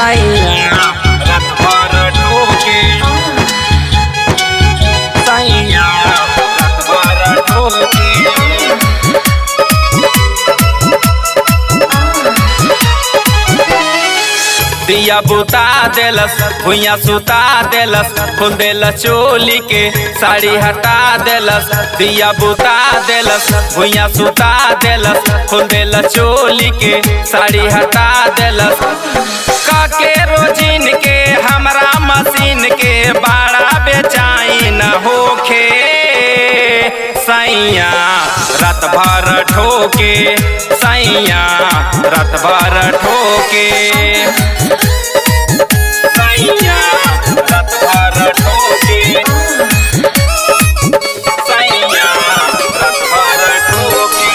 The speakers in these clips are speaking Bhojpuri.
सैया रात भर ठोके सैया रात भर ठोके। दिया बुता देलस भुइया सुता देलस खोल देलस चोली के साड़ी हटा देलस। दिया बुता देलस भुइया सुता देलस खोल देलस चोली के साड़ी हटा देलस। काके रोजिन के हमरा मशीन के बड़ा बेचैन होखे सैया रात भर ठोके सैया रात भर ठोके सैया रात भर ठोके सैया रात भर ठोके।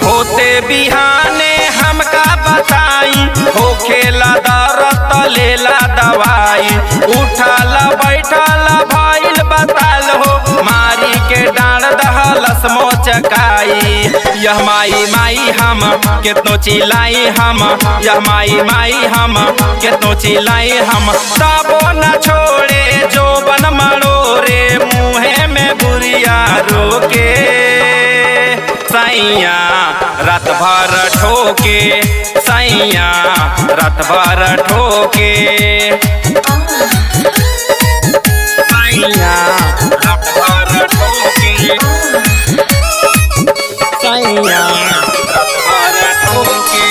होते बिहाने हमका बताई होखेला दर्द लेला दवाई उठल बैठल भइल बताल हो मारी के डांड दहलस मोचकाई। यह माई माई हम केतनो चिल्लाई हम यह माई माई हम केतनो चिल्लाई हम तबो न छोड़े जोबन मरोरे मुँहे में बुरिया रोके सैया रात भर ठोके सैया रात भर ठोके सैया रात भर ठोके सैया रात भर ठोके।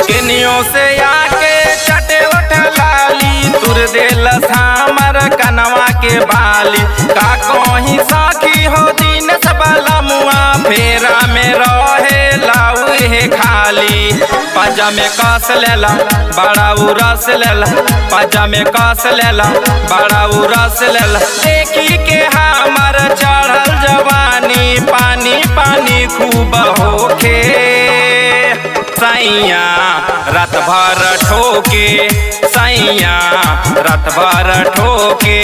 केनियों से आके चटे उठ लाली तुर देलस हमर कनवा के बाली। का कहीं साखी हो दिन सबला मुआ फेरा में रहे लाऊ हे खाली। पाजा में कस लेला बड़ा उरस लेला पाजा में कस लेला बड़ा उरस लेला। देखी के हमर चढ़ल जवानी पानी पानी खूब होखे सैया रात भर ठोके सैया रात भर ठोके।